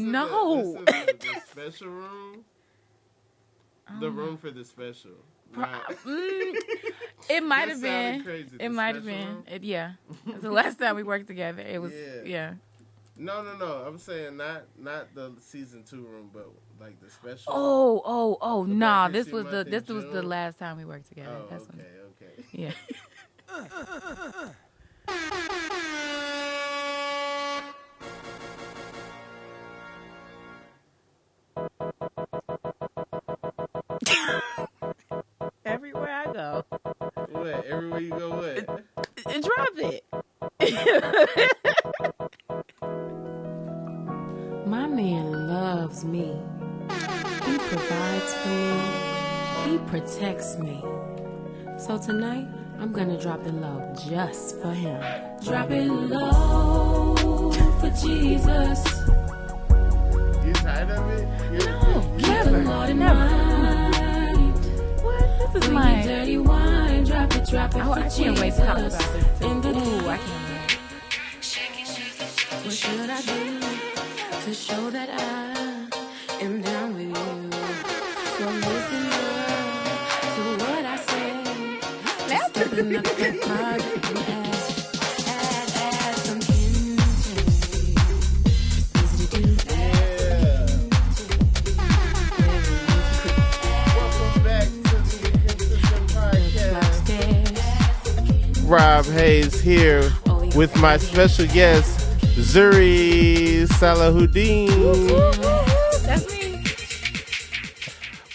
No. The special room. The room for the special. It might have been. Crazy. It might have been. Yeah. It's the last time we worked together. It was. Yeah. No. I'm saying not the season 2 room, but like the special. Oh. Nah. This was the last time we worked together. Oh, That's okay. Yeah. Everywhere I go. What? Everywhere you go, what? Drop it. My man loves me. He provides for me. He protects me. So tonight, I'm gonna drop it low just for him. Drop it low for Jesus. You tired of it? No, never. What? This is my dirty wine. Drop it I can't wait to talk about this. Ooh, I can't wait. What should I do to show that I am down with you? So listen to what I say. Just open up that closet and add some hinting. It's easy to do. Welcome back to the Inconsistent Podcast. Rob Haze here with my special guest, Zuri Salahuddin. That's me.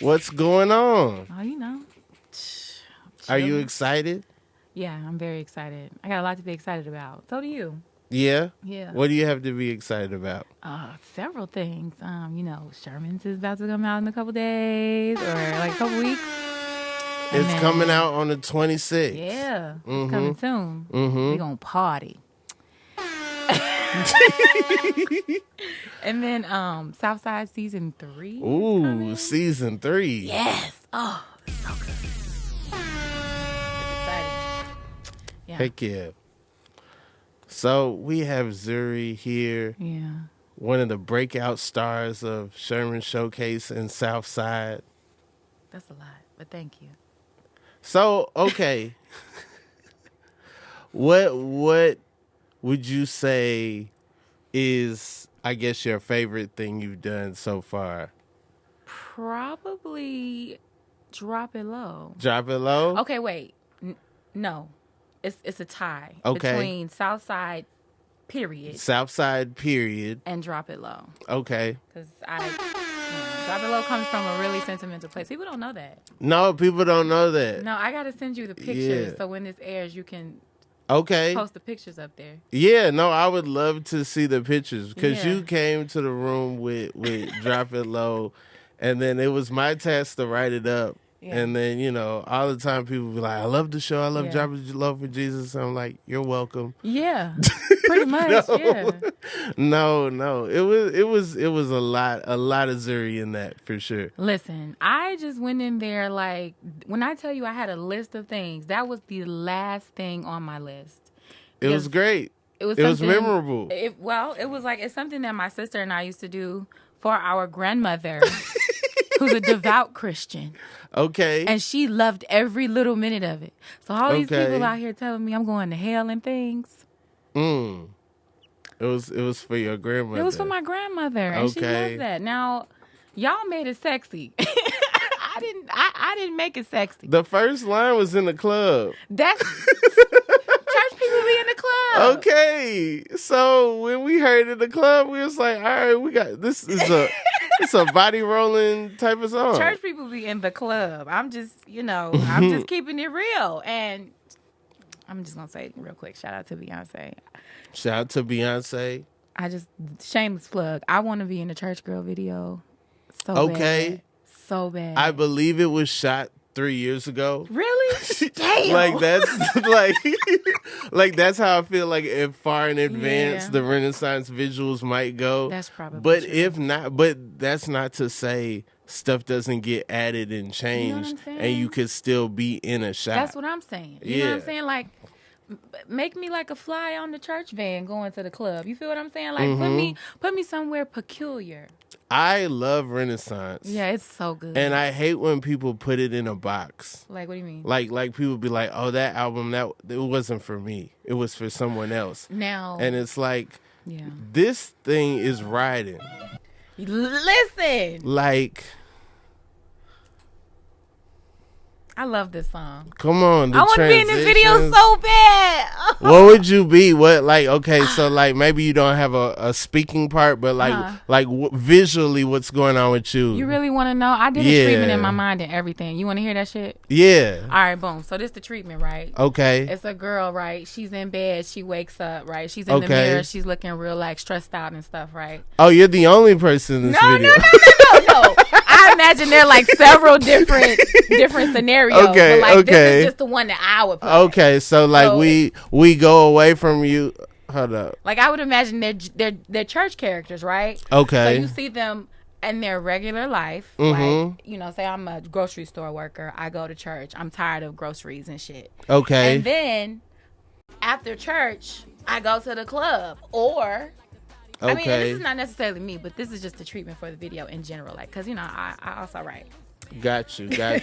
What's going on? Oh, you know. Are you excited? Yeah, I'm very excited. I got a lot to be excited about. So do you. Yeah? Yeah. What do you have to be excited about? Several things. Sherman's is about to come out in a couple days or like a couple weeks. It's coming out on the 26th. Yeah. It's coming soon. We're going to party. And then Southside season 3. Ooh, season 3. Yes. Oh, so good. It's exciting. Yeah. Heck yeah. So we have Zuri here. Yeah. One of the breakout stars of Sherman Showcase and Southside. That's a lot, but thank you. So, okay. What would you say is, I guess, your favorite thing you've done so far? Probably Drop It Low. Drop It Low? Okay, wait. No. It's a tie between Southside, period. Southside, period. And Drop It Low. Okay. Because Drop It Low comes from a really sentimental place. People don't know that. No, people don't know that. No, I got to send you the pictures so when this airs, you can post the pictures up there. Yeah, no, I would love to see the pictures because you came to the room with Drop It Low, and then it was my task to write it up. Yeah. And then, all the time people be like, I love the show. I love Drop It Low for Jesus. I'm like, you're welcome. Yeah, pretty much. Yeah. No. It was a lot of Zuri in that for sure. Listen, I just went in there like, when I tell you I had a list of things, that was the last thing on my list. It was great. It was memorable. It was like, it's something that my sister and I used to do for our grandmother, who's a devout Christian. Okay. And she loved every little minute of it. So all these people out here telling me I'm going to hell and things. It was for your grandmother. It was for my grandmother, and she loved that. Now, y'all made it sexy. I didn't make it sexy. The first line was in the club. That's church people be in the club. Okay, so when we heard it in the club, we was like, all right, we got this is it's a body rolling type of song. Church people be in the club. I'm just, I'm just keeping it real. And I'm just going to say real quick, shout out to Beyonce. Shout out to Beyonce. Shameless plug. I want to be in the Church Girl video. So bad. So bad. I believe it was shot 3 years ago. Really? Damn. Like that's like that's how I feel like if far in advance the Renaissance visuals might go. That's probably But true. if not, but that's not to say stuff doesn't get added and changed and you could still be in a shot. That's what I'm saying. You know what I'm saying? Like make me like a fly on the church van going to the club. You feel what I'm saying? Like put me somewhere peculiar. I love Renaissance. Yeah, it's so good. And I hate when people put it in a box. Like, what do you mean? Like people be like, "Oh, that album, it wasn't for me. It was for someone else." Now, and it's like, this thing is riding. Listen, like, I love this song. Come on, I want to be in this video so bad. What would you be? What, like, okay, so like maybe you don't have a speaking part, but like visually, what's going on with you? You really want to know? I did a treatment in my mind and everything. You want to hear that shit? Yeah. All right, boom. So this the treatment, right? Okay. It's a girl, right? She's in bed. She wakes up, right? She's in the mirror. She's looking real like stressed out and stuff, right? Oh, you're the only person in this video. No. I imagine there are like several different scenarios. Okay, but like this is just the one that I would play. Okay, so like we go away from you. Hold up. Like I would imagine they're church characters, right? Okay. So you see them in their regular life. Like, you know, say I'm a grocery store worker. I go to church. I'm tired of groceries and shit. Okay. And then after church, I go to the club. Or I mean, this is not necessarily me, but this is just the treatment for the video in general. Like, because, you know, I also write. Got you. That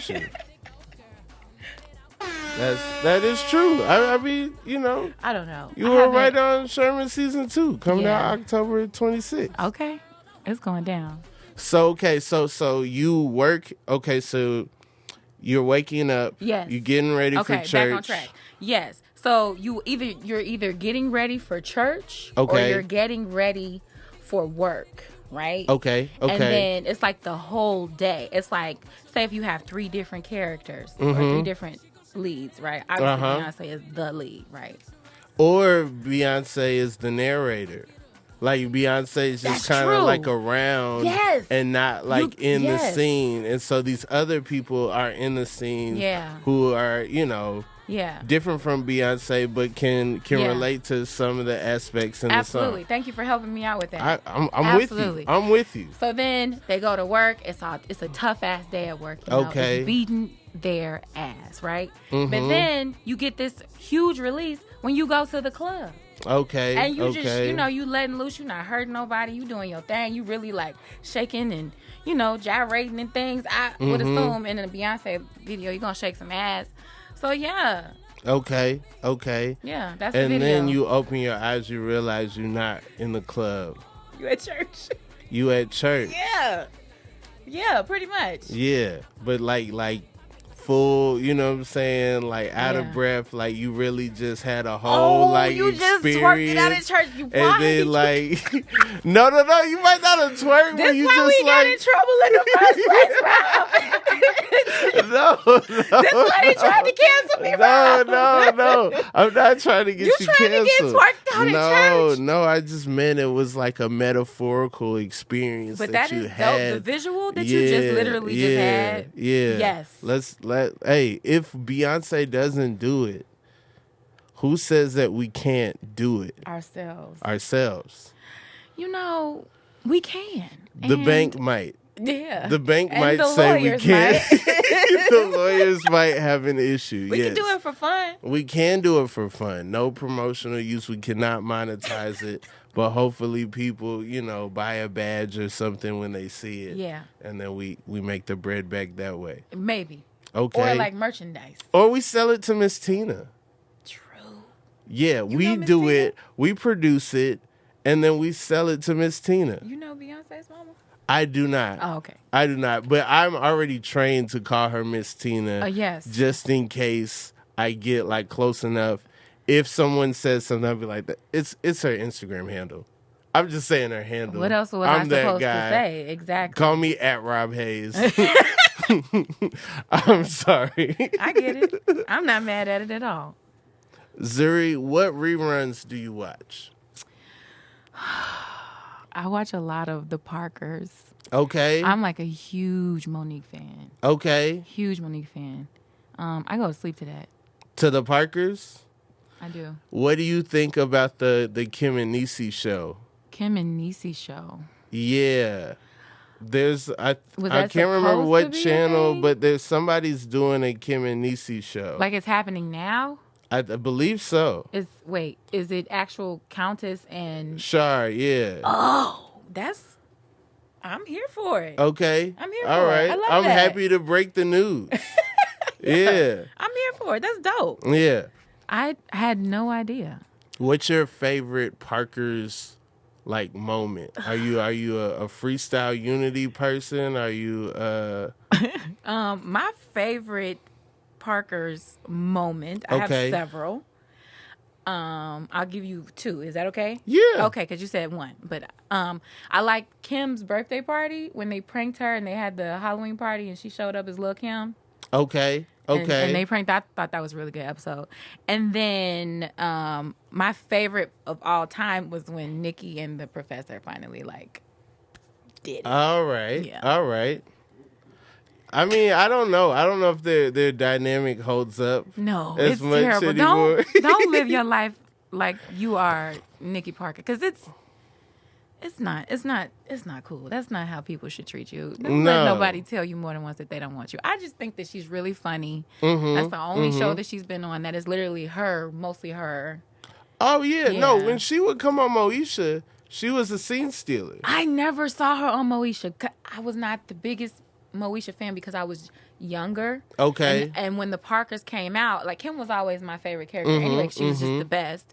is true. I mean, you know. I don't know. You were right on Sherman season 2 coming out October 26th. Okay. It's going down. So, okay. So you work. Okay. So you're waking up. Yes. You're getting ready for church. Back on track. Yes. So you're either getting ready for church or you're getting ready for work, right? Okay. And then it's like the whole day. It's like, say if you have 3 different characters or 3 different leads, right? Obviously Beyonce is the lead, right? Or Beyonce is the narrator. Like Beyonce is just kind of like around and not like in the scene. And so these other people are in the scene who are, you know, different from Beyonce, but can relate to some of the aspects in the song. Absolutely. Thank you for helping me out with that. I'm with you. I'm with you. So then they go to work. It's a tough ass day at work. You know? It's beating their ass, right? But then you get this huge release when you go to the club. Okay. And you just, you know, you letting loose. You not hurting nobody. You doing your thing. You really like shaking and, you know, gyrating and things. I would assume in a Beyonce video you're gonna shake some ass. So yeah. Okay. Yeah, that's the video. And then you open your eyes, you realize you're not in the club. You at church. You at church. Yeah, pretty much. Yeah, but like full, you know what I'm saying? Like out of breath, like you really just had a whole you experience. Just twerked it out in church. You and then like no, you might not have twerked. This you why just we got in trouble in the first place, No. This why they tried to cancel me, No. I'm not trying to get you canceled. To get twerked out in church? No, I just meant it was like a metaphorical experience that you had. Dope. The visual that you just literally just had. Yeah. Yes. Hey, if Beyonce doesn't do it, who says that we can't do it? Ourselves. You know, we can. The bank might. Yeah. The bank might say we can't. The lawyers might have an issue. We can do it for fun. We can do it for fun. No promotional use. We cannot monetize it. But hopefully people, you know, buy a badge or something when they see it. Yeah. And then we make the bread back that way. Maybe. Okay. Or like merchandise. Or we sell it to Miss Tina. True. Yeah, we do it. We produce it. And then we sell it to Miss Tina. You know Beyonce's mama? I do not. Oh, okay. I do not. But I'm already trained to call her Miss Tina. Yes. Just in case I get like close enough. If someone says something, I'll be like, it's her Instagram handle. I'm just saying her handle. What else was I supposed to say? Exactly. Call me at Rob Haze. I'm sorry. I get it. I'm not mad at it at all. Zuri, what reruns do you watch? I watch a lot of The Parkers. Okay. I'm like a huge Monique fan. Okay. Huge Monique fan. I go to sleep to that. To The Parkers? I do. What do you think about the Kim and Niecy show? Kim and Niecy show. Yeah. I can't remember what channel, but there's somebody's doing a Kim and Niecy show. Like it's happening now? I believe so. Is it actual Countess and Char, yeah. Oh, I'm here for it. Okay. I'm here All for right. it. I love I'm that. happy to break the news. Yeah. I'm here for it. That's dope. Yeah. I had no idea. What's your favorite Parker's like moment? Are you a freestyle unity person? Are you My favorite Parker's moment. I have several. I'll give you 2. Is that okay? Yeah. Okay, because you said 1. But I like Kim's birthday party when they pranked her and they had the Halloween party and she showed up as Lil' Kim. Okay. And they pranked. I thought that was a really good episode. And then my favorite of all time was when Nikki and the professor finally did it. All right. Yeah. All right. I mean, I don't know. I don't know if their dynamic holds up. No, as it's much terrible. Anymore. Don't live your life like you are Nikki Parker, because it's not cool. That's not how people should treat you. Don't let nobody tell you more than once that they don't want you. I just think that she's really funny. Mm-hmm, that's the only show that she's been on that is literally her, mostly her. Oh yeah. No. When she would come on Moesha, she was a scene stealer. I never saw her on Moesha. I was not the biggest Moesha fan because I was younger. Okay. And when the Parkers came out, Kim was always my favorite character. Anyway, she was just the best.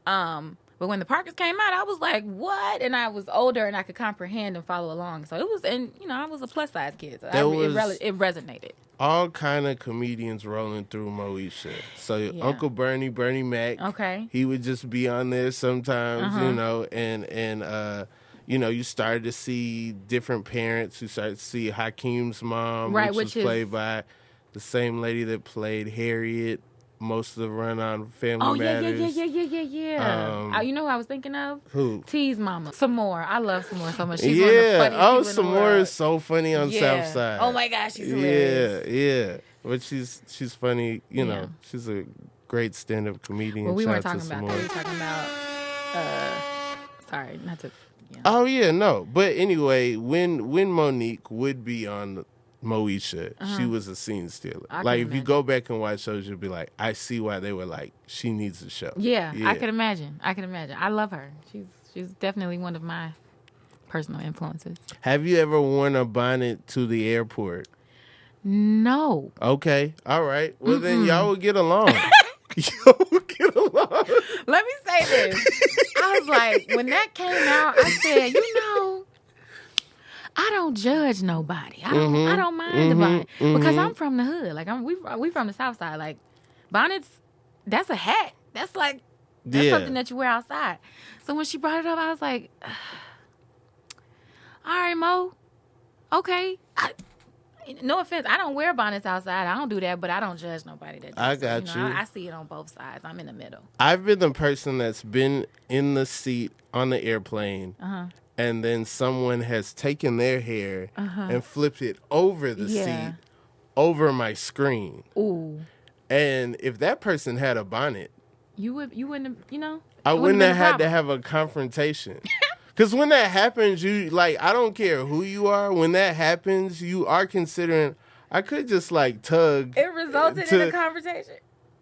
But when the Parkers came out, I was like, what? And I was older and I could comprehend and follow along. So it was, and I was a plus size kid. So it resonated. All kind of comedians rolling through Moesha. So Uncle Bernie Mac. Okay. He would just be on there sometimes, and you started to see different parents. You started to see Hakeem's mom, which was played by the same lady that played Harriet most of the run on Family Matters. Yeah. You know who I was thinking of? Who? T's mama. Samore. I love Samore so much. She's one of the funniest people in the world. Samore is so funny on Southside. Oh my gosh, she's hilarious. Yeah. But she's funny, she's a great stand-up comedian. Well, we weren't talking about that. We were talking about, sorry, not to... Yeah. Oh, yeah, no. But anyway, when Monique would be on Moesha, she was a scene stealer. If you go back and watch shows, you'll be like, I see why they were like, she needs a show. Yeah. I can imagine. I love her. She's definitely one of my personal influences. Have you ever worn a bonnet to the airport? No. Okay. All right. Well, then y'all will get along. Let me say this. I was like, when that came out, I said, I don't judge nobody. I don't mind the bonnet because I'm from the hood. We from the South Side. Bonnets, that's a hat. That's something that you wear outside. So when she brought it up, I was like, all right, Mo. Okay. No offense, I don't wear bonnets outside. I don't do that, but I don't judge nobody that does. I got you. I see it on both sides. I'm in the middle. I've been the person that's been in the seat on the airplane, and then someone has taken their hair and flipped it over the seat, over my screen. Ooh. And if that person had a bonnet, you wouldn't have, I wouldn't have had to have a confrontation. Because when that happens, I don't care who you are. When that happens, you are considering, I could just tug. It resulted in a confrontation?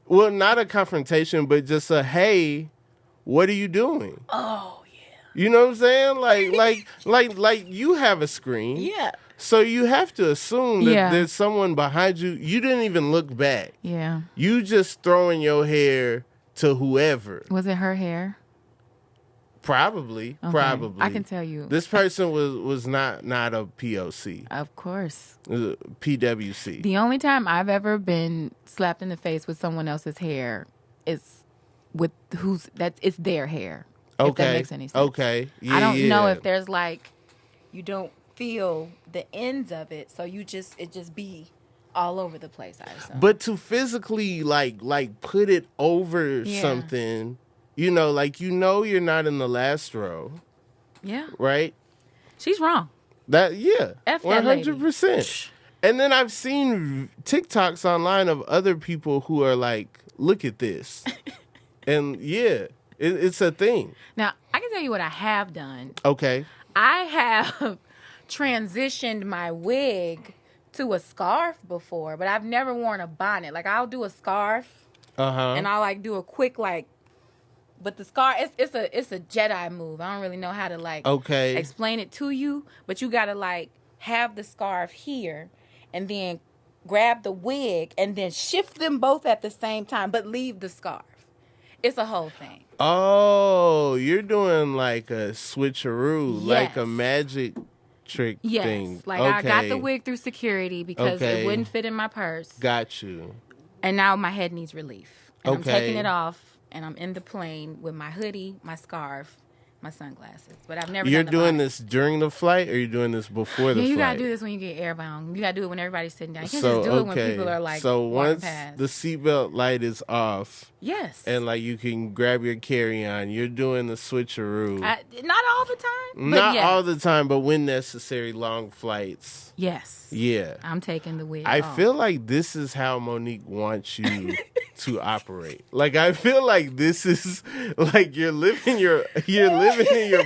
Well, not a confrontation, but just a, hey, what are you doing? Oh, yeah. You know what I'm saying? Like you have a screen. Yeah. So you have to assume that there's someone behind you. You didn't even look back. Yeah. You just throwing your hair to whoever. Was it her hair? Probably. I can tell you. This person was not a POC. Of course. PWC. The only time I've ever been slapped in the face with someone else's hair is with it's their hair. Okay. If that makes any sense. Okay. Yeah, I don't know if there's you don't feel the ends of it, so it just be all over the place, I assume. But to physically put it over something, you're not in the last row. Yeah. Right? She's wrong. F that 100%. And then I've seen TikToks online of other people who are like, look at this. And it's a thing. Now, I can tell you what I have done. Okay. I have transitioned my wig to a scarf before, but I've never worn a bonnet. I'll do a scarf. and I like do a quick like. But the scarf, it's a Jedi move. I don't really know how to like explain it to you, but you gotta like have the scarf here, and then grab the wig, and then shift them both at the same time, but leave the scarf. It's a whole thing. Oh, you're doing like a switcheroo, Yes. like a magic trick thing. Yes, like I got the wig through security because it wouldn't fit in my purse. Got you. And now my head needs relief. And I'm taking it off, and I'm in the plane with my hoodie, my scarf, my sunglasses. But I've never You're done doing this during the flight, or you're doing this before the flight? You gotta do this when you get airbound. You gotta do it when everybody's sitting down. You can't just do it when people are like once past. the seatbelt light is off, yes, and like you can grab your carry-on, you're doing the switcheroo. Not all the time. Not all the time, but when necessary, long flights. Yes. Yeah. I'm taking the wig I off. feel like this is how Monique wants you to operate. Like I feel like this is like you're living in your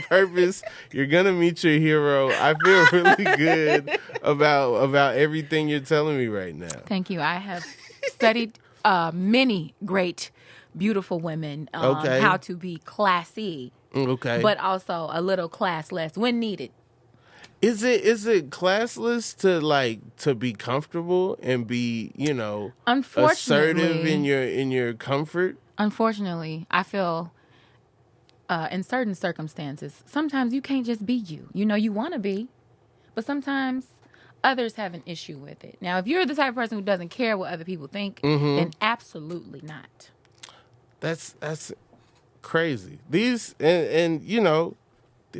purpose. You're gonna meet your hero. I feel really good about everything you're telling me right now. Thank you. I have studied many great, beautiful women how to be classy. Okay. But also a little classless when needed. Is it classless to be comfortable and be, assertive in your comfort? Unfortunately, I feel in certain circumstances, sometimes you can't just be you. You want to be, but sometimes others have an issue with it. Now, if you're the type of person who doesn't care what other people think, then absolutely not. That's crazy. These and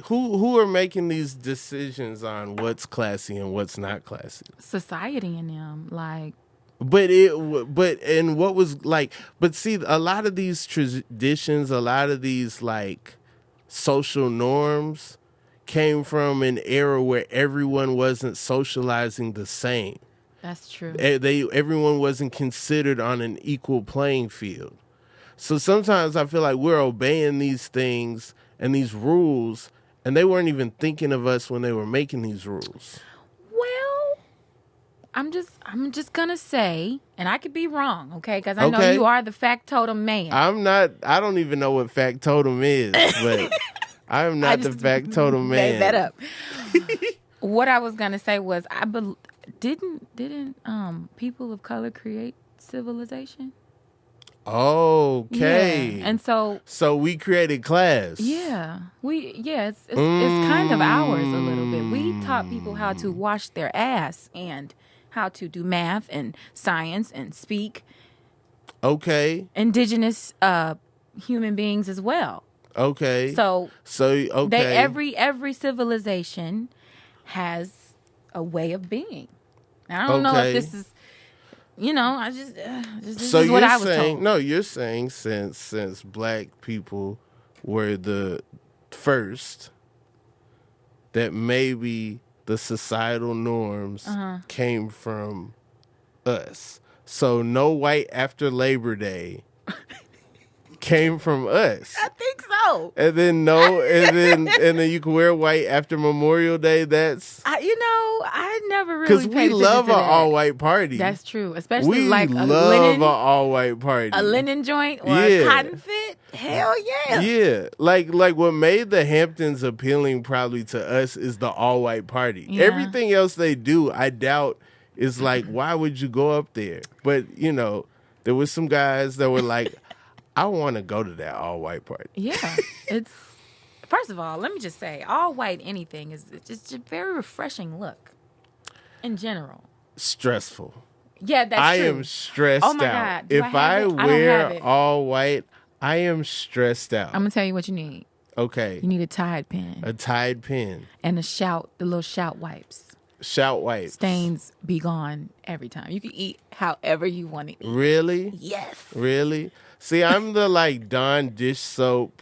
who are making these decisions on what's classy and what's not classy? Society in them, like. But what was like? But see, a lot of these traditions, a lot of these like social norms, came from an era where everyone wasn't socializing the same. That's true. Everyone wasn't considered on an equal playing field. So sometimes I feel like we're obeying these things and these rules, and they weren't even thinking of us when they were making these rules. Well, I'm just gonna say, and I could be wrong, okay? Because I know you are the factotum man. I'm not. I don't even know what factotum is, but I am not the factotum man. Made that up. What I was gonna say was, didn't people of color create civilization? Okay. Yeah. And so we created class. Yeah. It's kind of ours a little bit. We taught people how to wash their ass and how to do math and science and speak. Okay. Indigenous human beings as well. Okay. So okay. Every civilization has a way of being. I don't know if this is this is what I was told. No, you're saying since black people were the first, that maybe the societal norms came from us. So no white after Labor Day came from us. I think so. And then and then you can wear white after Memorial Day. That's I never really because we love an all white party. That's true, especially we like love an all white party, a linen joint or a cotton fit. Hell yeah, yeah. Like what made the Hamptons appealing probably to us is the all white party. Yeah. Everything else they do, I doubt is like, why would you go up there? But there was some guys that were like, I want to go to that all white party. Yeah, it's first of all, let me just say, all white anything is just a very refreshing look. In general, stressful. Yeah, that's true. I am stressed out. God. If I wear all white, I am stressed out. I'm gonna tell you what you need. Okay. You need a Tide pen. A Tide pen. And the little shout wipes. Shout wipes. Stains be gone every time. You can eat however you want to eat. Really? Yes. Really? See, I'm the like Dawn dish soap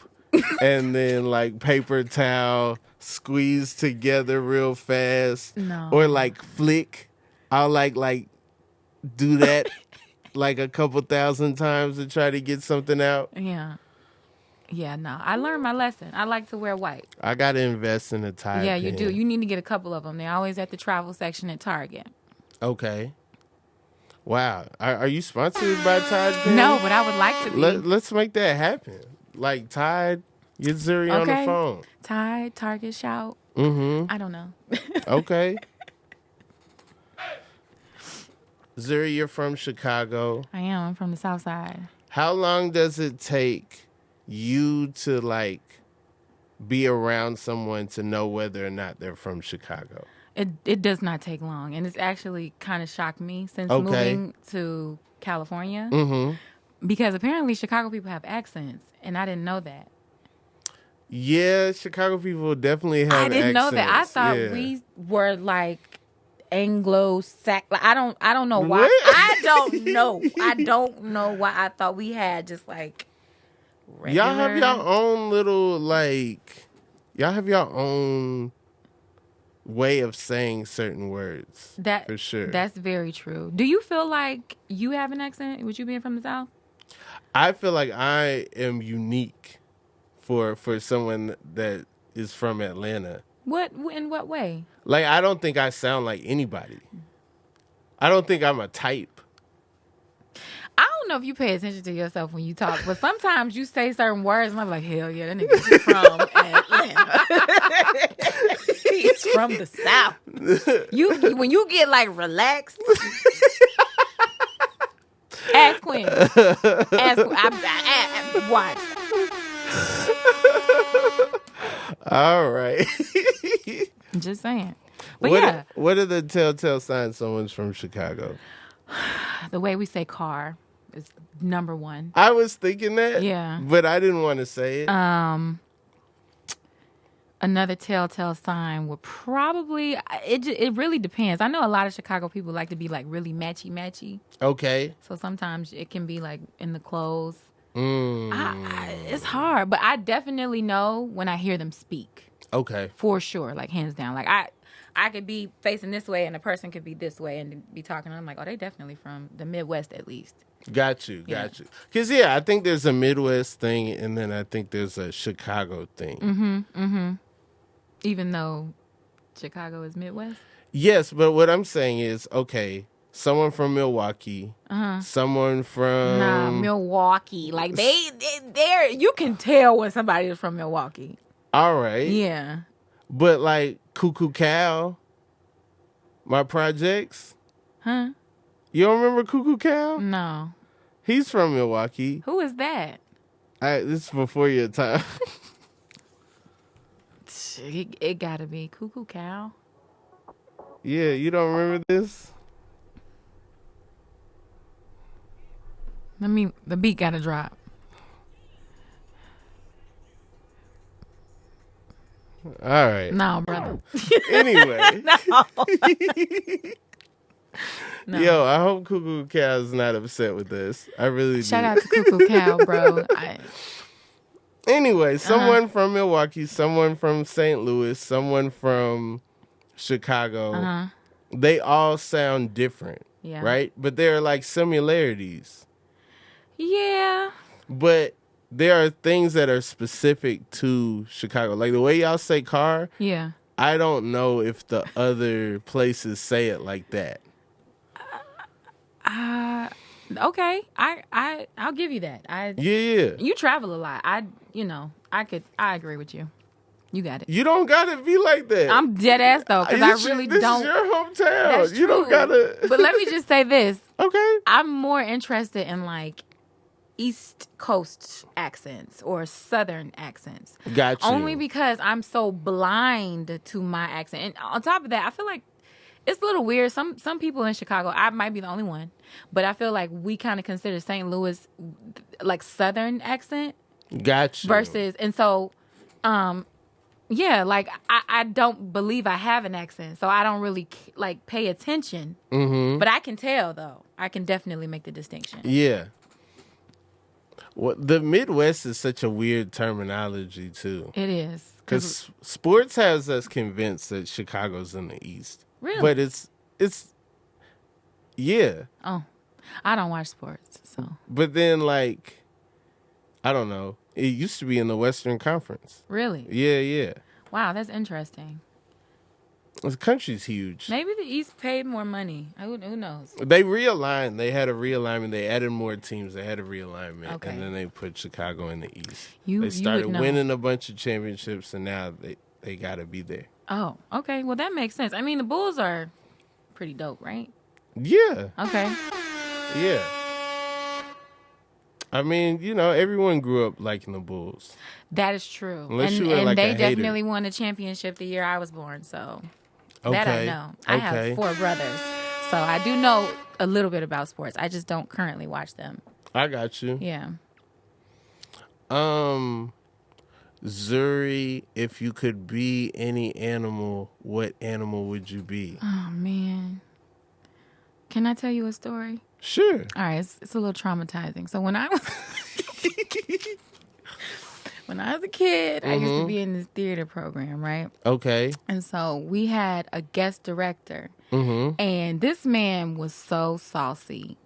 and then like paper towel squeeze together real fast. No. Or like flick. I'll like do that like a couple thousand times to try to get something out. Yeah. Yeah, no. I learned my lesson. I like to wear white. I got to invest in a Tide Yeah, pen. you do. You need to get a couple of them. They're always at the travel section at Target. Okay. Wow. Are you sponsored by Tide? No, but I would like to be. Let's make that happen. Like Tide, get Zuri on the phone. Tide, Target, Shout. Mm-hmm. I don't know. Okay. Zuri, you're from Chicago. I am. I'm from the South Side. How long does it take you to like be around someone to know whether or not they're from Chicago? It does not take long, and it's actually kind of shocked me since moving to California. Mm-hmm. Because apparently Chicago people have accents, and I didn't know that. Yeah, Chicago people definitely have accents. I didn't know that. I thought we were like Anglo-Saxon. Like, I don't know why. What? I don't know. I don't know why I thought we had just like regular. Y'all have your own little like. Y'all have your own way of saying certain words. That for sure. That's very true. Do you feel like you have an accent with you being from the South? I feel like I am unique for someone that is from Atlanta. In what way? Like, I don't think I sound like anybody. I don't think I'm a type. I don't know if you pay attention to yourself when you talk, but sometimes you say certain words and I'm like, hell yeah, that nigga's from Atlanta. He's from the South. When you get like relaxed, ask Quinn. Watch. All right. I'm just saying. But what are the telltale signs someone's from Chicago? The way we say car is number one. I was thinking that. Yeah. But I didn't want to say it. Another telltale sign would probably, it really depends. I know a lot of Chicago people like to be like really matchy. Okay. So sometimes it can be like in the clothes. Mm. It's hard, but I definitely know when I hear them speak. Okay. For sure, like hands down. Like I could be facing this way and a person could be this way and be talking. And I'm like, oh, they definitely from the Midwest at least. Got you. Because, I think there's a Midwest thing and then I think there's a Chicago thing. Even though Chicago is Midwest? Yes, but what I'm saying is, okay, someone from Milwaukee, someone from... Milwaukee. Like, they're... You can tell when somebody is from Milwaukee. All right. Yeah. But, like, Cuckoo Cal, my projects... Huh? You don't remember Cuckoo Cal? No. He's from Milwaukee. Who is that? This is before your time. It gotta be Cuckoo Cal. Yeah, you don't remember this? The beat gotta drop. All right. No, brother. Anyway. No. Yo, I hope Cuckoo Cal's not upset with this. I really do. Shout out to Cuckoo Cal, bro. Anyway, someone from Milwaukee, someone from St. Louis, someone from Chicago, they all sound different, right? But there are like similarities. Yeah. But there are things that are specific to Chicago. Like the way y'all say car, I don't know if the other places say it like that. Okay. I'll give you that. Yeah. You travel a lot. I agree with you. You got it. You don't gotta be like that. I'm dead ass though, because I really this don't. This is your hometown. That's you true. Don't gotta. But let me just say this. Okay. I'm more interested in like East Coast accents or Southern accents. Gotcha. Only because I'm so blind to my accent. And on top of that, I feel like it's a little weird. Some people in Chicago, I might be the only one, but I feel like we kind of consider St. Louis like Southern accent. Gotcha. Versus, and so, like I don't believe I have an accent, so I don't really like pay attention. But I can tell though. I can definitely make the distinction. Yeah. Well, the Midwest is such a weird terminology too. It is. Because sports has us convinced that Chicago's in the East. Really? But it's yeah. Oh, I don't watch sports, so. But then like, I don't know. It used to be in the Western Conference. Really? Yeah. Wow, that's interesting. The country's huge. Maybe the East paid more money. Who knows? They realigned. They had a realignment. They added more teams. They had a realignment. Okay. And then they put Chicago in the East. You they started would know. winning a bunch of championships, and now they got to be there. Oh, okay. Well, that makes sense. I mean, the Bulls are pretty dope, right? Yeah. Okay. Yeah. I mean, everyone grew up liking the Bulls. That is true. Unless you were and like they a hater. definitely won a championship the year I was born, so that I Okay. know. I have Okay. 4 brothers, so I do know a little bit about sports. I just don't currently watch them. I got you. Yeah. Zuri, if you could be any animal, what animal would you be? Oh, man. Can I tell you a story? Sure. All right, it's a little traumatizing. So when I was a kid, I used to be in this theater program, right? Okay. And so we had a guest director, Mm-hmm. and this man was so saucy.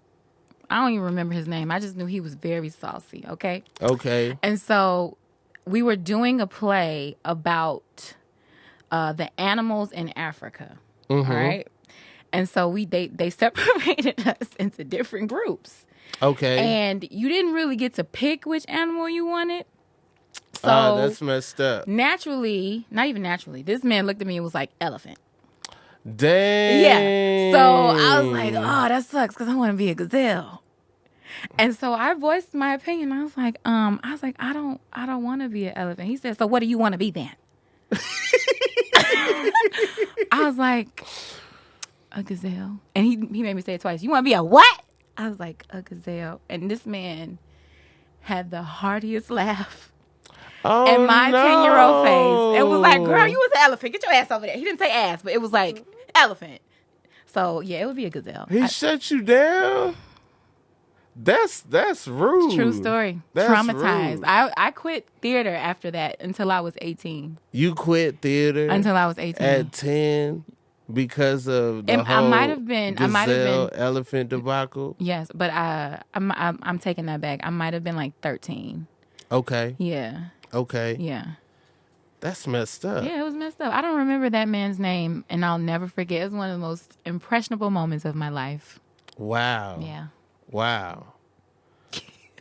I don't even remember his name. I just knew he was very saucy, okay? Okay. And so we were doing a play about the animals in Africa, Mm-hmm. all right? And so they separated us into different groups. Okay. And you didn't really get to pick which animal you wanted. So that's messed up. naturally, not even naturally, this man looked at me and was like, elephant. Dang. Yeah. So I was like, oh, that sucks because I want to be a gazelle. And so I voiced my opinion. I was like, I don't want to be an elephant. He said, so what do you want to be then? I was like, a gazelle. And he made me say it twice. You want to be a what? I was like, a gazelle. And this man had the heartiest laugh Oh, in my no. 10-year-old face. It was like, girl, you was an elephant. Get your ass over there. He didn't say ass, but it was like, elephant. So, yeah, it would be a gazelle. He shut you down? That's rude. True story. That's Traumatized. rude. I quit theater after that until I was 18. You quit theater Until I was 18. at 10 because of the And I whole might have been- elephant debacle? Yes, but I'm taking that back. I might have been like 13. Okay. Yeah. Okay. Yeah. That's messed up. Yeah, it was messed up. I don't remember that man's name, and I'll never forget. It was one of the most impressionable moments of my life. Wow. Yeah. Wow.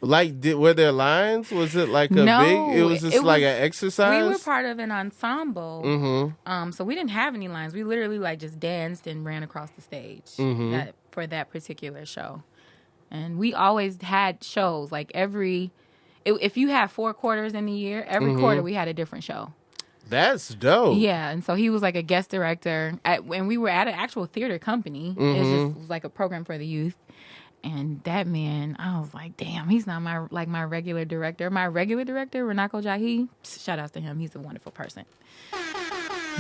Like, were there lines? Was it like a No, big? It was just like an exercise. We were part of an ensemble. Mm-hmm. So we didn't have any lines. We literally like just danced and ran across the stage for that particular show. And we always had shows like if you have 4 quarters in the year, every quarter we had a different show. That's dope. Yeah, and so he was like a guest director and we were at an actual theater company. It was like a program for the youth. And that man, I was like, damn, he's not my regular director. My regular director, Renako Jahi, shout outs to him. He's a wonderful person.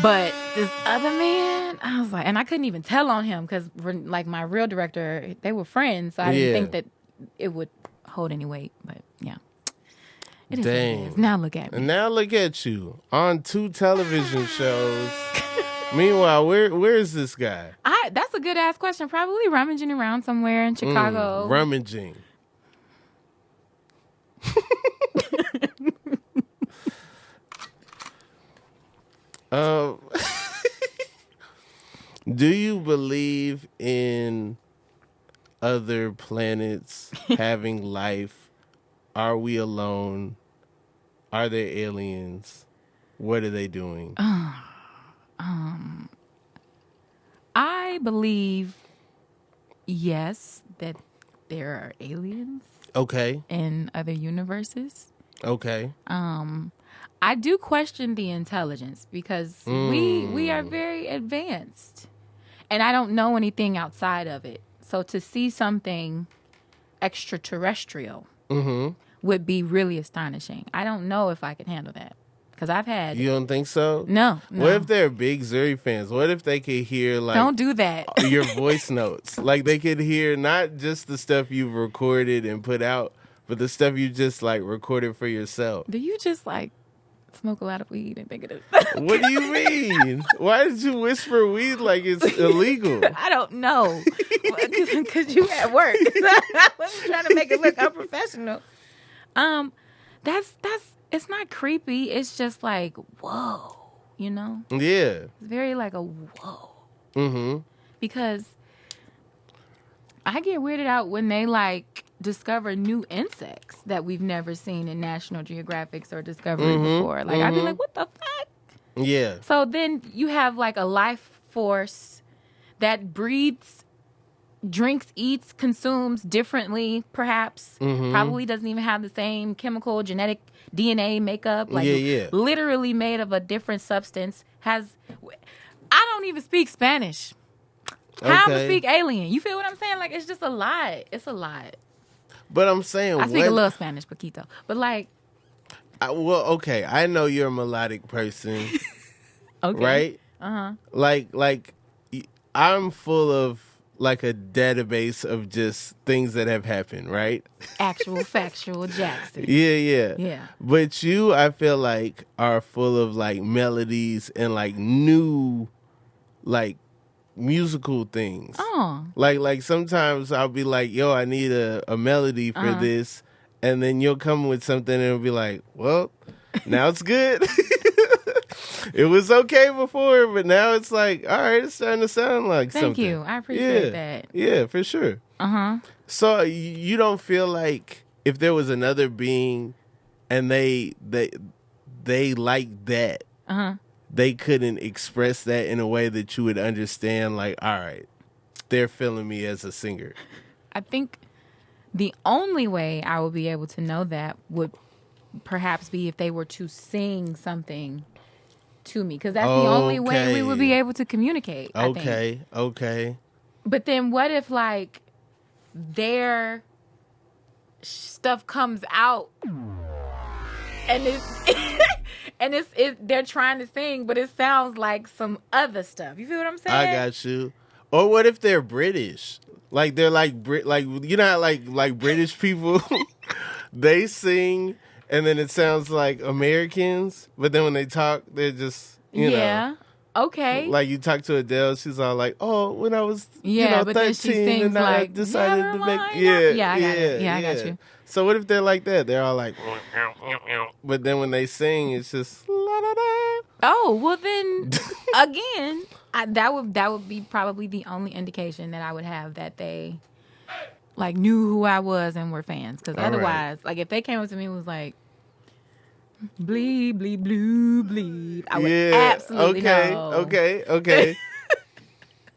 But this other man, I was like, and I couldn't even tell on him because like my real director, they were friends. So I didn't think that it would hold any weight. But yeah. It is what it is. Now look at me. And now look at you on 2 television shows. Meanwhile, where is this guy? That's a good ass question. Probably rummaging around somewhere in Chicago. Rummaging. Do you believe in other planets having life? Are we alone? Are there aliens? What are they doing? I believe, yes, that there are aliens Okay. in other universes. Okay. I do question the intelligence because we are very advanced. And I don't know anything outside of it. So to see something extraterrestrial would be really astonishing. I don't know if I could handle that. Because I've had... You don't think so? No. What if they're big Zuri fans? What if they could hear like Don't do that. your voice notes? Like they could hear not just the stuff you've recorded and put out, but the stuff you just like recorded for yourself. Do you just like smoke a lot of weed and think of this? What do you mean? Why did you whisper weed like it's illegal? I don't know. Because you at work. I was trying to make it look unprofessional. That's it's not creepy. It's just like, whoa. you know? Yeah. It's very like a whoa. Mm-hmm. Because I get weirded out when they like discover new insects that we've never seen in National Geographics or Discovery before. Like, I'd be like, what the fuck? Yeah. So then you have like a life force that breathes, drinks, eats, consumes differently, perhaps. Probably doesn't even have the same chemical, genetic DNA makeup. Like, literally made of a different substance. I don't even speak Spanish. How to speak alien? You feel what I'm saying? Like, it's just a lot. It's a lot. But I'm saying, I speak a little Spanish, poquito. But like, okay. I know you're a melodic person, okay, right? Like, I'm full of like a database of just things that have happened, right? Actual, factual Jackson. Yeah. But you, I feel like, are full of like melodies and like new, like, musical things. Oh. Like sometimes I'll be like, yo, I need a melody for this, and then you'll come with something and it'll be like, well, now it's good. It was okay before, but now it's like, all right, it's starting to sound like something. Thank you. I appreciate that. Yeah, for sure. So you don't feel like if there was another being and they like that, they couldn't express that in a way that you would understand, like, all right, they're feeling me as a singer. I think the only way I would be able to know that would perhaps be if they were to sing something to me, because that's the only way we would be able to communicate. I think. But then what if, like, their stuff comes out and it's they're trying to sing, but it sounds like some other stuff. You feel what I'm saying? I got you. Or what if they're British? Like they're like like, you know how like British people they sing and then it sounds like Americans, but then when they talk, they're just you know. Okay. Like you talk to Adele, she's all like, "Oh, when I was but 13, then she sings and like, I decided to make I got you. So what if they're like that? They're all like, but then when they sing, it's just la da da. Oh well, then again, that would be probably the only indication that I would have that they like knew who I was and were fans. Because otherwise, like if they came up to me and was like, bleed, bleed, blue, bleed, I would absolutely know. Okay.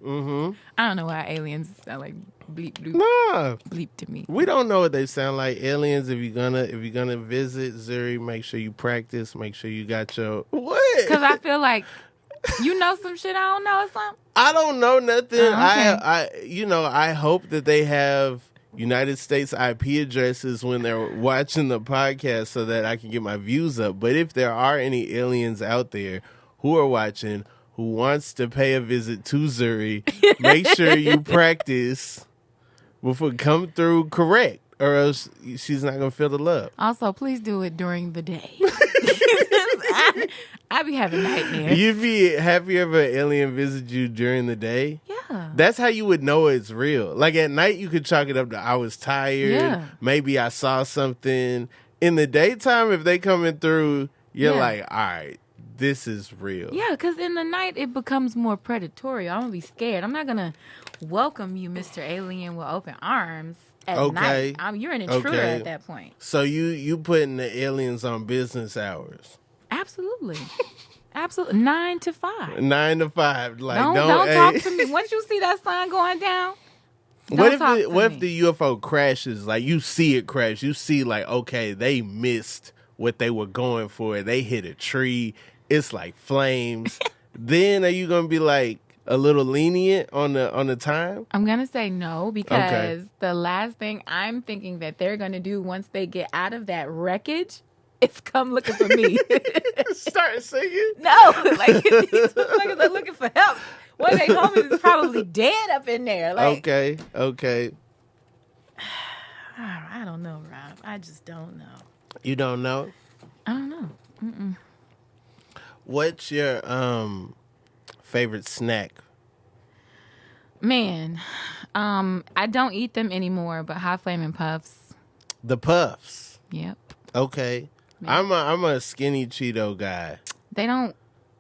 I don't know why aliens sound like bleep, bloop, bleep to me. We don't know what they sound like. Aliens, if you're gonna visit Zuri, make sure you practice. Make sure you got your what? Because I feel like you know some shit I don't know or something. I don't know nothing. Okay. I hope that they have United States IP addresses when they're watching the podcast so that I can get my views up. But if there are any aliens out there who are watching, who wants to pay a visit to Zuri, make sure you practice before come through correct, or else she's not going to feel the love. Also, please do it during the day. I be having nightmares. Have you ever alien visit you during the day? Yeah. That's how you would know it's real. Like at night, you could chalk it up to I was tired. Yeah. Maybe I saw something. In the daytime, if they coming through, you're like, all right, this is real. Yeah, because in the night, it becomes more predatory. I'm going to be scared. I'm not going to welcome you, Mr. Alien, with open arms at night. You're an intruder at that point. So you putting the aliens on business hours. Absolutely. 9 to 5. 9 to 5. Like don't talk to me. Once you see that sign going down, what if the UFO crashes? Like you see it crash. You see like, okay, they missed what they were going for. They hit a tree. It's like flames. Then are you gonna be like a little lenient on the time? I'm gonna say no, because the last thing I'm thinking that they're gonna do once they get out of that wreckage is come looking for me. Start singing? No, like these motherfuckers are looking for help. One of their homies is probably dead up in there. Like, okay. I don't know, Rob. I just don't know. You don't know? I don't know. Mm-mm. What's your favorite snack? Man, I don't eat them anymore, but hot flaming puffs. The puffs? Yep. Okay. Man. I'm a skinny Cheeto guy. They don't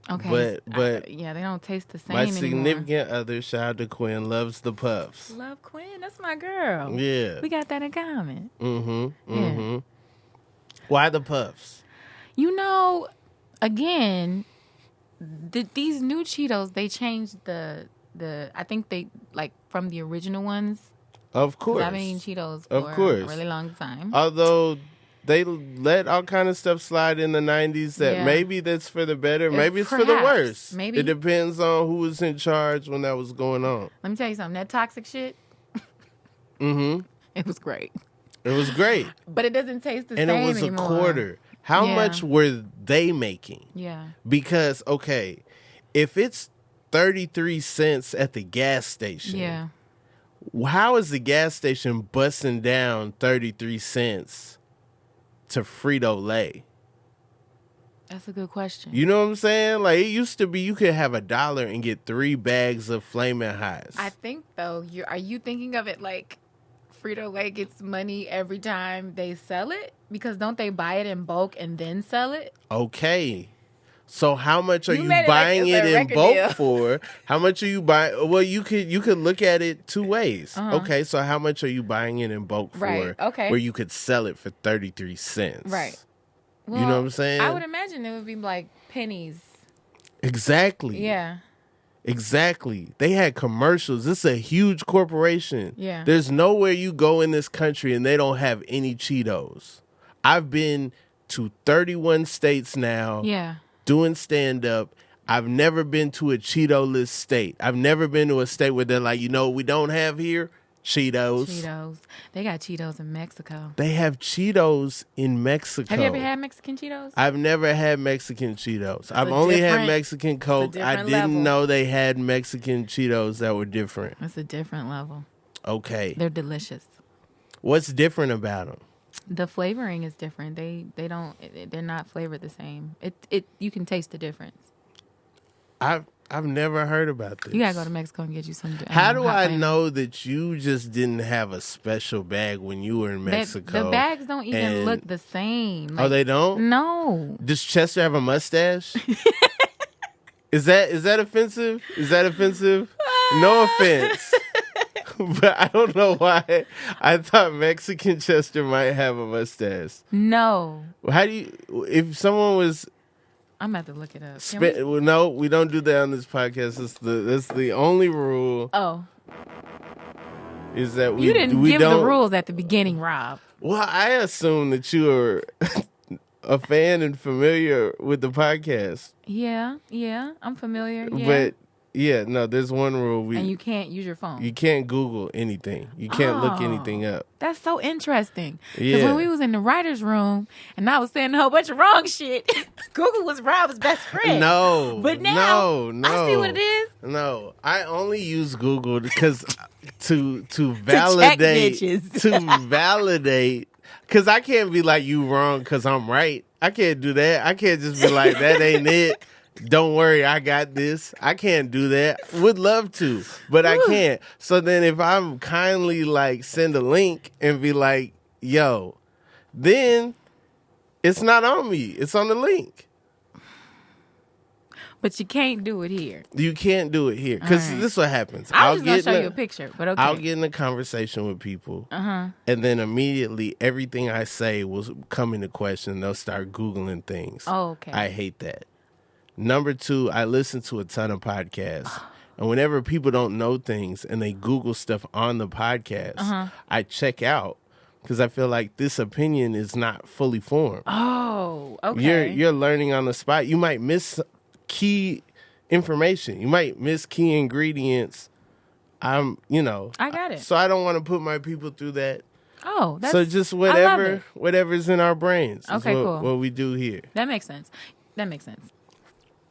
Okay. But yeah, they don't taste the same my anymore. significant other, shout out to Quinn, loves the puffs. Love Quinn. That's my girl. Yeah. We got that in common. Mm-hmm. Why the puffs? You know, again, these new Cheetos, they changed the I think they, like, from the original ones. Of course. I've been eating Cheetos for a really long time. Although they let all kind of stuff slide in the 90s that maybe that's for the better, maybe it's for the worse. Maybe. It depends on who was in charge when that was going on. Let me tell you something. That toxic shit, it was great. It was great. But it doesn't taste the same anymore. And it was anymore. a quarter. How much were they making? Yeah. Because, okay, if it's 33 cents at the gas station, how is the gas station busting down 33 cents to Frito-Lay? That's a good question. You know what I'm saying? Like, it used to be you could have $1 and get 3 bags of Flamin' Hots. I think, though, are you thinking of it like Frito-Lay gets money every time they sell it? Because don't they buy it in bulk and then sell it? Okay. So how much are you buying it in bulk for? How much are you buying? Well, you could look at it two ways. Okay, so how much are you buying it in bulk for? Okay. Where you could sell it for 33 cents. Right. Well, you know what I'm saying? I would imagine it would be like pennies. Exactly. Yeah. Exactly. They had commercials. This is a huge corporation. Yeah. There's nowhere you go in this country and they don't have any Cheetos. I've been to 31 states now. Yeah. Doing stand-up. I've never been to a Cheeto-less state. I've never been to a state where they're like, you know what we don't have here? Cheetos. Cheetos. They got Cheetos in Mexico. They have Cheetos in Mexico. Have you ever had Mexican Cheetos? I've never had Mexican Cheetos. I've only had Mexican Coke. I didn't know they had Mexican Cheetos that were different. It's a different level. Okay. They're delicious. What's different about them? The flavoring is different. They're not flavored the same. You can taste the difference. I've never heard about this. You gotta go to Mexico and get you some. How do I know that you just didn't have a special bag when you were in Mexico? The bags don't even look the same. Like, they don't? No. Does Chester have a mustache? Is that offensive? Is that offensive? No offense. But I don't know why I thought Mexican Chester might have a mustache. No. How do you, if someone was... I'm about to look it up. Well, no, we don't do that on this podcast. That's the only rule. Oh. Is that you didn't give the rules at the beginning, Rob. Well, I assume that you are a fan and familiar with the podcast. Yeah, I'm familiar. Yeah. But yeah, no, there's one rule. And you can't use your phone. You can't Google anything. You can't look anything up. That's so interesting. Yeah. Because when we was in the writer's room and I was saying a whole bunch of wrong shit, Google was Rob's best friend. No. But now, no. I see what it is. No. I only use Google because to validate. To validate. Because I can't be like, you wrong because I'm right. I can't do that. I can't just be like, that ain't it. Don't worry, I got this. I can't do that. Would love to, but I can't. So then if I'm kindly like send a link and be like, yo, then it's not on me. It's on the link. But you can't do it here. You can't do it here. Because this is what happens. I was just going to show you a picture, but okay. I'll get in a conversation with people, and then immediately everything I say will come into question. They'll start Googling things. Oh, okay. I hate that. Number 2, I listen to a ton of podcasts. And whenever people don't know things and they Google stuff on the podcast, I check out because I feel like this opinion is not fully formed. Oh, okay. You're learning on the spot. You might miss key information. You might miss key ingredients. I got it. So I don't want to put my people through that. Oh, that's... So just whatever's in our brains. Okay, cool. What we do here. That makes sense.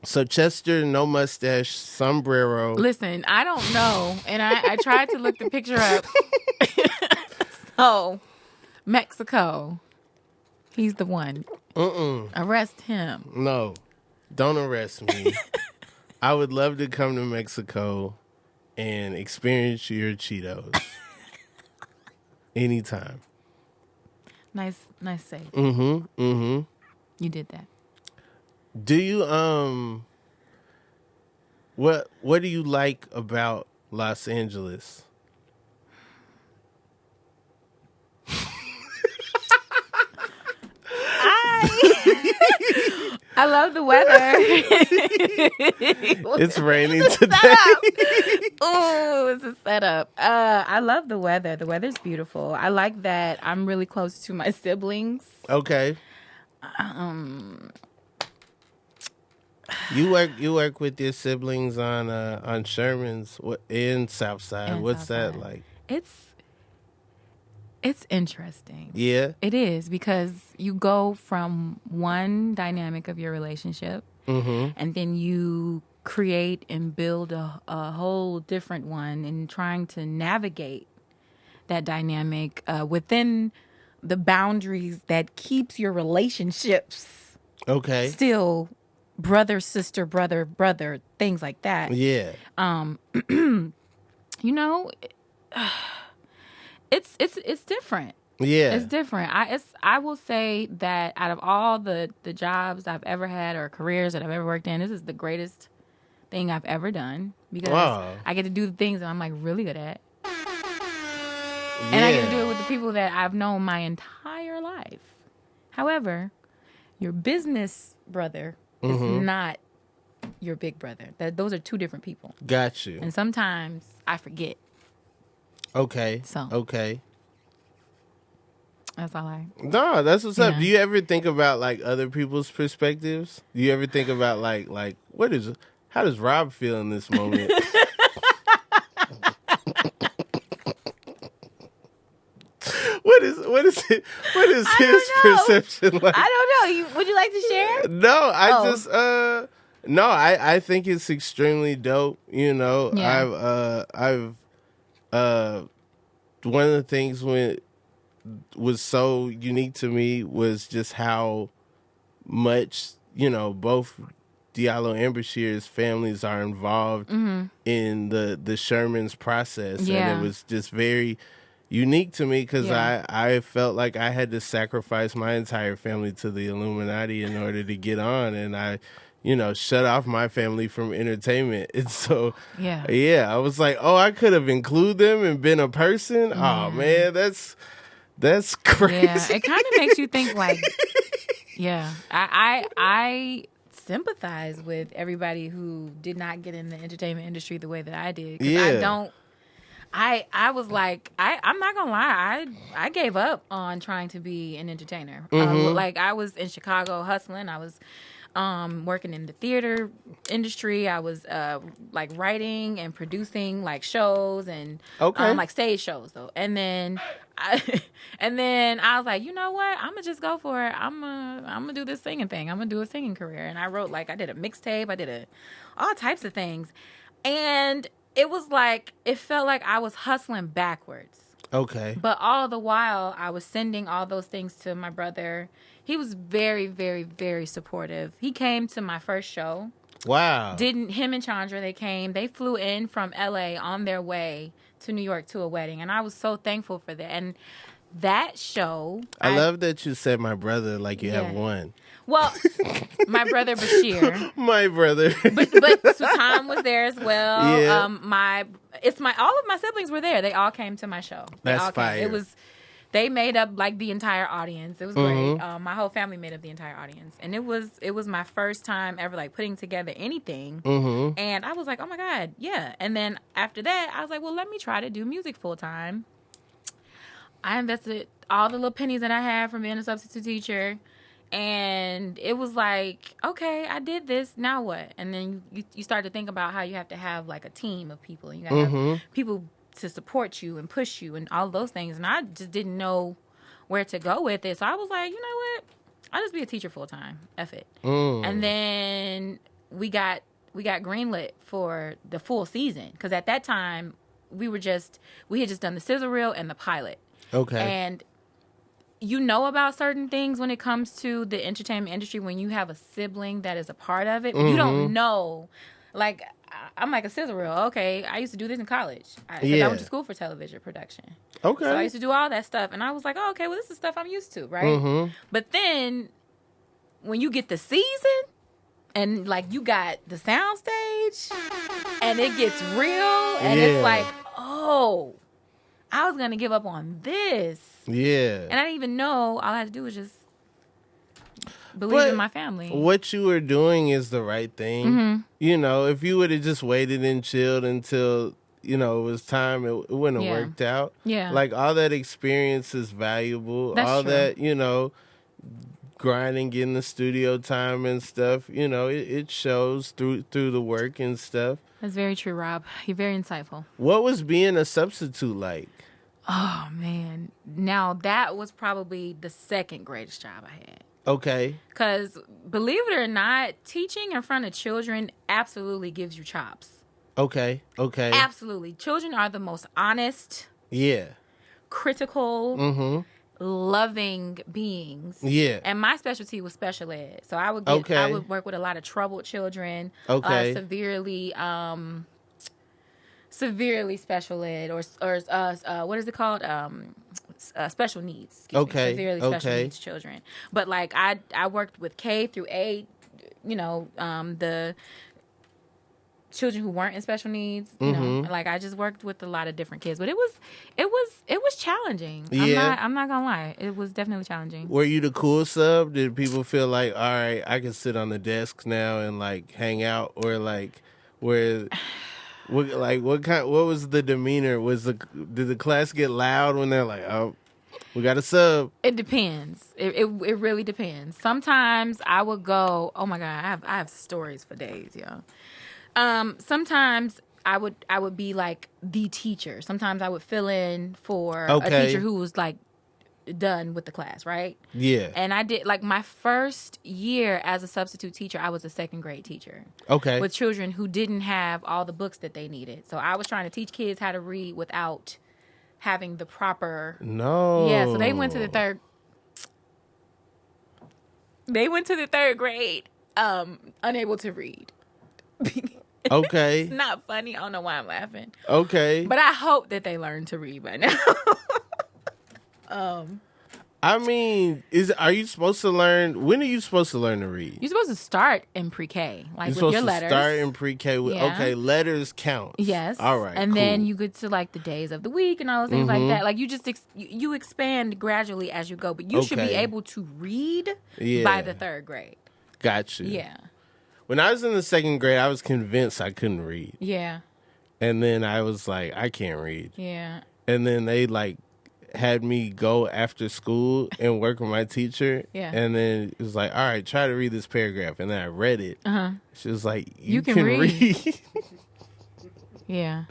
So Chester, no mustache, sombrero. Listen, I don't know, and I tried to look the picture up. So, Mexico, he's the one. Arrest him. No, don't arrest me. I would love to come to Mexico and experience your Cheetos anytime. Nice save. You You did that. Do you What do you like about Los Angeles? I love the weather. It's raining today. Oh, it's a setup. I love the weather. The weather's beautiful. I like that I'm really close to my siblings. Okay. You work with your siblings on Sherman's in Southside. In What's that Southside. like? It's interesting. Yeah. It is, because you go from one dynamic of your relationship, and then you create and build a whole different one, and trying to navigate that dynamic within the boundaries that keeps your relationships Okay. still brother, sister, brother, things like that. Yeah. You know, it's different. Yeah. It's different. I will say that out of all the jobs I've ever had or careers that I've ever worked in, this is the greatest thing I've ever done, because I get to do the things that I'm like really good at. Yeah. And I get to do it with the people that I've known my entire life. However, your business brother is not your big brother. Those are two different people. Got you. And sometimes I forget. Okay. So. Okay. That's all I. No, that's what's up. Yeah. Do you ever think about like other people's perspectives? Do you ever think about like how does Rob feel in this moment? What is his perception like? I don't know. Would you like to share? No, I think it's extremely dope. You know, Yeah. I've one of the things was so unique to me was just how much, you know, both Diallo and Bashir's families are involved in the Sherman's process. Yeah. And it was just very unique to me because I felt like I had to sacrifice my entire family to the Illuminati in order to get on. And I, you know, shut off my family from entertainment. And so, yeah, I was like, oh, I could have included them and been a person. Oh, man, that's crazy. Yeah, it kind of makes you think like, I sympathize with everybody who did not get in the entertainment industry the way that I did. 'Cause I was like, I'm not gonna lie, I gave up on trying to be an entertainer. Like I was in Chicago hustling. I was working in the theater industry. I was like writing and producing like shows and like stage shows though. And then I was like, you know what? I'm gonna just go for it. I'm gonna do this singing thing. I'm gonna do a singing career. And I wrote I did a mixtape. I did all types of things. And it was like, it felt like I was hustling backwards. Okay. But all the while, I was sending all those things to my brother. He was very, very, very supportive. He came to my first show. Wow. Him and Chandra, they came. They flew in from LA on their way to New York to a wedding. And I was so thankful for that. And that show... I love that you said my brother like you have one. Well, my brother Bashir. My brother. but Sultan was there as well. Yeah. All of my siblings were there. They all came to my show. That's fire. They made up like the entire audience. It was great. My whole family made up the entire audience. And it was my first time ever like putting together anything. And I was like, oh my God, yeah. And then after that, I was like, well, let me try to do music full time. I invested all the little pennies that I had from being a substitute teacher. And it was like, okay, I did this. Now what? And then you start to think about how you have to have like a team of people. You got to have people to support you and push you and all those things. And I just didn't know where to go with it. So I was like, you know what? I'll just be a teacher full time. F it. And then we got greenlit for the full season. Because at that time, we had just done the sizzle reel and the pilot. Okay. And you know about certain things when it comes to the entertainment industry when you have a sibling that is a part of it. You don't know. Like, I'm like a sizzle reel. Okay, I used to do this in college. I went to school for television production. Okay. So I used to do all that stuff. And I was like, oh, okay, well, this is stuff I'm used to, right? But then when you get the season And like you got the sound stage and it gets real and it's like, oh, I was gonna give up on this. Yeah. And I didn't even know. All I had to do was just believe in my family. What you were doing is the right thing. Mm-hmm. You know, if you would have just waited and chilled until, you know, it was time, it wouldn't have worked out. Yeah. Like, all that experience is valuable. That's all true. that, you know, grinding, getting the studio time and stuff, you know, it shows through the work and stuff. That's very true, Rob. You're very insightful. What was being a substitute like? Oh, man. Now, that was probably the second greatest job I had. Okay. Because, believe it or not, teaching in front of children absolutely gives you chops. Okay. Absolutely. Children are the most honest, critical, loving beings. Yeah. And my specialty was special ed. So I would work with a lot of troubled children, a lot of severely special ed or what is it called? Special needs. Severely special needs children. But like I worked with K through 8, you know, the children who weren't in special needs, you know, like I just worked with a lot of different kids, but it was challenging. Yeah. I'm not gonna lie. It was definitely challenging. Were you the cool sub? Did people feel like, all right, I can sit on the desk now and like hang out, or like what was the demeanor? Did the class get loud when they're like, oh, we got a sub? It depends. It really depends. Sometimes I would go, oh my God, I have stories for days, yo. Sometimes I would be like the teacher. Sometimes I would fill in for a teacher who was like done with the class, right? Yeah. And I did, like, my first year as a substitute teacher, I was a second grade teacher. Okay. With children who didn't have all the books that they needed. So I was trying to teach kids how to read without having the proper. No. Yeah. So they went to the third grade, unable to read. Okay. It's not funny. I don't know why I'm laughing. Okay. But I hope that they learn to read by now. I mean, are you supposed to learn? When are you supposed to learn to read? You're supposed to start in pre-K, like You're with your letters. Start in pre-K with letters count. Yes. All right. And cool. then you get to like the days of the week and all those things like that. Like you just you expand gradually as you go, but you should be able to read by the third grade. Gotcha. Yeah. When I was in the second grade, I was convinced I couldn't read. Yeah. And then I was like, I can't read. Yeah. And then they like had me go after school and work with my teacher. Yeah. And then it was like, all right, try to read this paragraph. And then I read it. She was like, you can read. Yeah.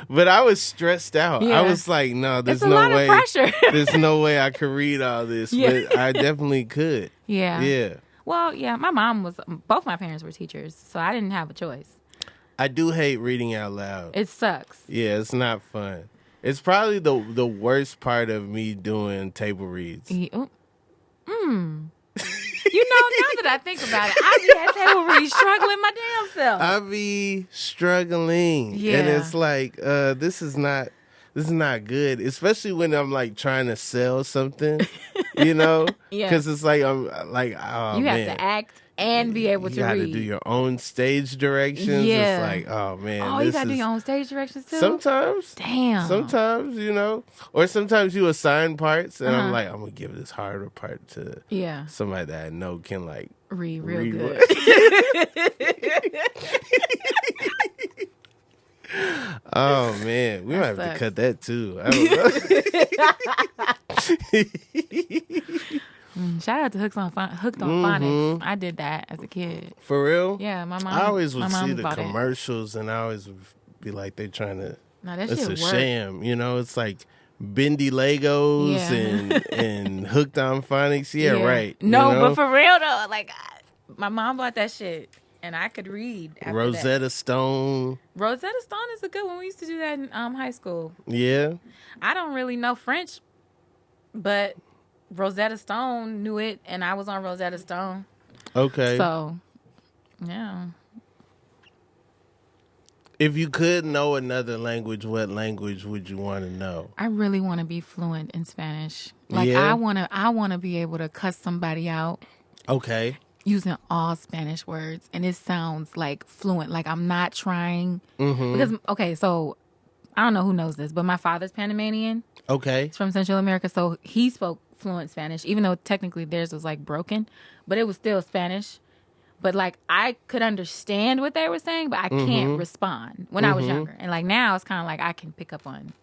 But I was stressed out. Yeah. I was like, no, there's it's a no lot way. Of pressure. There's no way I could read all this. Yeah. But I definitely could. Yeah. Yeah. Well, yeah, both my parents were teachers, so I didn't have a choice. I do hate reading out loud. It sucks. Yeah, it's not fun. It's probably the worst part of me doing table reads. You know, now that I think about it, I be at table reads struggling my damn self. I be struggling. Yeah. And it's like, this is not good, especially when I'm like trying to sell something, you know? Yeah. Because it's like, I'm like, oh, you man. have to act and be able to read. You got to do your own stage directions. Yeah. It's like, oh, man. Oh, you got to do your own stage directions too? Sometimes. Damn. Sometimes, you know. Or sometimes you assign parts, and I'm like, I'm going to give this harder part to somebody that I know can, like, read real good. Oh man, we might have to cut that too. I don't know. Shout out to Hooked on Phonics. I did that as a kid. For real? Yeah, my mom. I always would see the bought commercials, and I always would be like, they trying to. No, that it's shit a work. sham, you know. It's like bendy Legos and Hooked on Phonics. Yeah, right. No, you know? but for real though, like my mom bought that shit. And I could read after Rosetta that. Stone. Rosetta Stone is a good one. We used to do that in high school. Yeah. I don't really know French, but Rosetta Stone knew it, and I was on Rosetta Stone. Okay. So, yeah. If you could know another language, what language would you want to know? I really want to be fluent in Spanish. Like I want to be able to cuss somebody out. Okay. using all Spanish words, and it sounds like fluent. Like I'm not trying because so I don't know who knows this, but my father's Panamanian. Okay. He's from Central America, so he spoke fluent Spanish, even though technically theirs was like broken, but it was still Spanish. But like I could understand what they were saying, but I can't respond when I was younger. And like now it's kind of like I can pick up on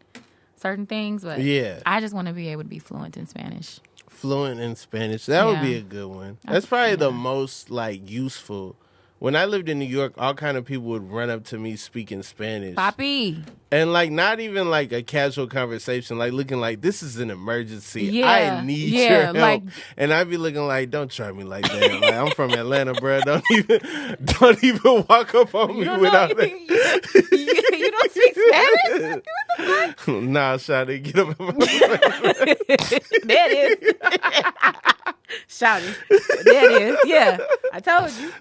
certain things, but I just want to be able to be fluent in Spanish. Fluent in Spanish. That would be a good one. That's probably the most like useful. When I lived in New York, all kind of people would run up to me speaking Spanish. Papi. And like not even like a casual conversation, like looking like this is an emergency. Yeah. I need your help. Like, and I'd be looking like, don't try me like that. Like I'm from Atlanta, bro. Don't even walk up on me without that. You don't speak Spanish? What the fuck? Nah, Shawty, get up in my face. There it is. Shawty. There it is. Yeah. I told you.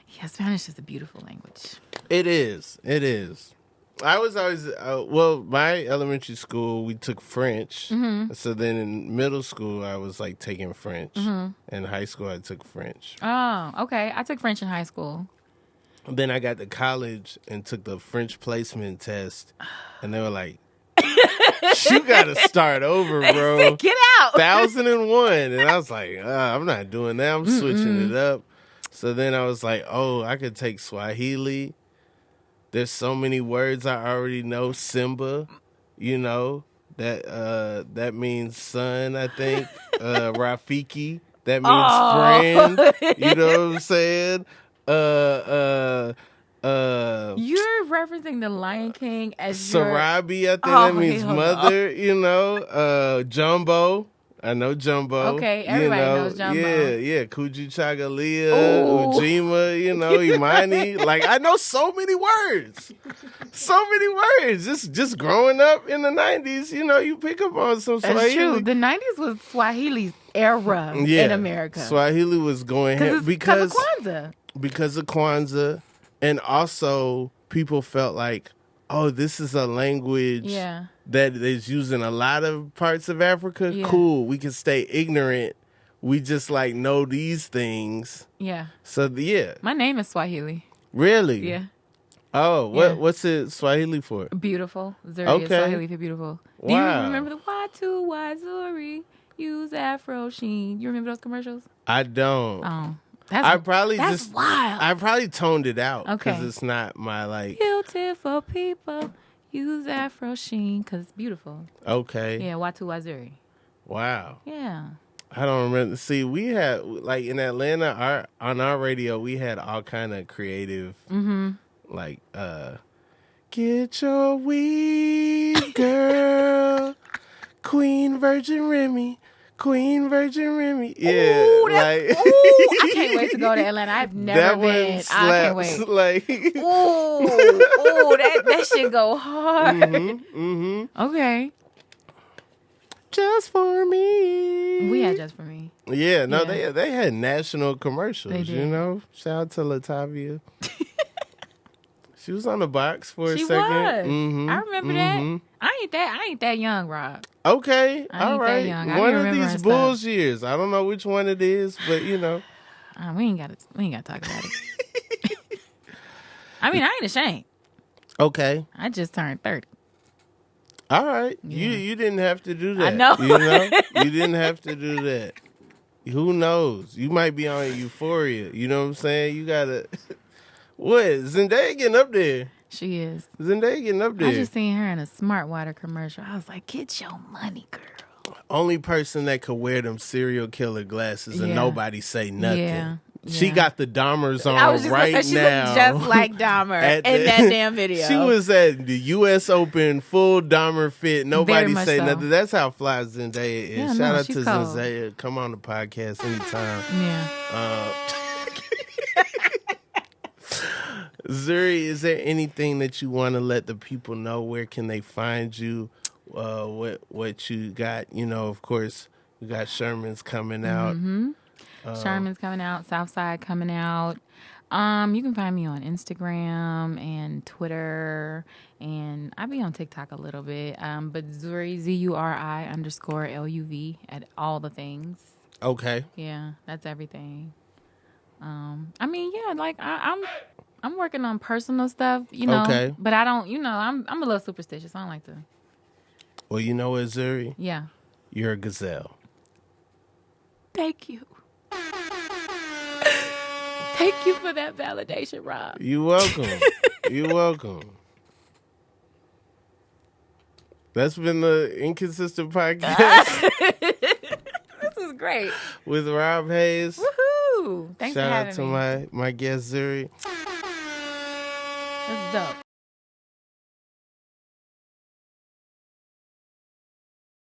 Yeah, Spanish is a beautiful language. It is. It is. I was always, my elementary school, we took French. So then in middle school, I was like taking French. In high school, I took French. Oh, okay. I took French in high school. Then I got to college and took the French placement test. And they were like, you got to start over, bro. Get out. 1001. And I was like, I'm not doing that. I'm switching it up. So then I was like, I could take Swahili. There's so many words I already know. Simba, that means son, I think. Rafiki, that means friend. You know what I'm saying? You're referencing the Lion King as Sarabi, I think that means mother, Jumbo. I know Jumbo. Okay, everybody knows Jumbo. Yeah. Kuji Chagalia, Ujima, Imani. Like, I know so many words. Just growing up in the 90s, you pick up on some Swahili. That's true. The 90s was Swahili's era in America. Swahili was going because of Kwanzaa. Because of Kwanzaa. And also, people felt like, this is a language that is used in a lot of parts of Africa. Yeah. Cool. We can stay ignorant. We just like know these things. Yeah. So my name is Swahili. Really? Yeah. Oh, what's it Swahili for? Beautiful. Zuri is Swahili for beautiful. Wow. Do you remember the Y2 Y Zuri use Afro Sheen? You remember those commercials? I don't. Oh. That's wild. I probably toned it out because Okay. it's not my like. Beautiful people use Afro Sheen because it's beautiful. Okay. Yeah, Y2 Y Zuri. Wow. Yeah. I don't remember. See, we had like in Atlanta, on our radio, we had all kind of creative, like, get your weave, girl, Queen Virgin Remy. Yeah. Ooh, I can't wait to go to Atlanta. I've never been. Slaps, I can't wait. Like, that shit go hard. Okay. Just for me. We had Just for Me. Yeah, no, they had national commercials. They did. Shout out to Latavia. She was on the box for a She second. was. Mm-hmm. I remember that. I ain't that young, Rob. Okay, I all ain't right. that young. One of remember these and Bulls years. I don't know which one it is, but we ain't gotta talk about it. I mean, I ain't ashamed. Okay. I just turned 30. All right. Yeah. You didn't have to do that. I know. You didn't have to do that. Who knows? You might be on Euphoria. You know what I'm saying? You gotta. What? Zendaya getting up there. She is. Zendaya getting up there. I just seen her in a Smart Water commercial. I was like, get your money, girl. Only person that could wear them serial killer glasses and nobody say nothing. Yeah. She got the Dahmers on I was just right gonna say, she now. looked just like Dahmer in that damn video. She was at the U.S. Open, full Dahmer fit. Nobody Very say much so. nothing. That's how fly Zendaya is. Yeah, Shout out she's to cold. Zendaya. Come on the podcast anytime. Yeah. Zuri, is there anything that you want to let the people know? Where can they find you? What you got? Of course, we got Sherman's coming out. Mm-hmm. Sherman's coming out. Southside coming out. You can find me on Instagram and Twitter, and I be on TikTok a little bit. But Zuri, ZURI _LUV at all the things. Okay. Yeah, that's everything. I mean, yeah, like I'm working on personal stuff, you know. Okay. But I don't, I'm a little superstitious. I don't like to. Well, you know what, Zuri? Yeah. You're a gazelle. Thank you. Thank you for that validation, Rob. You're welcome. You're welcome. That's been the Inconsistent Podcast This was great. with Rob Haze. Woohoo! Thanks for Shout out having to me. my guest Zuri. This is dope.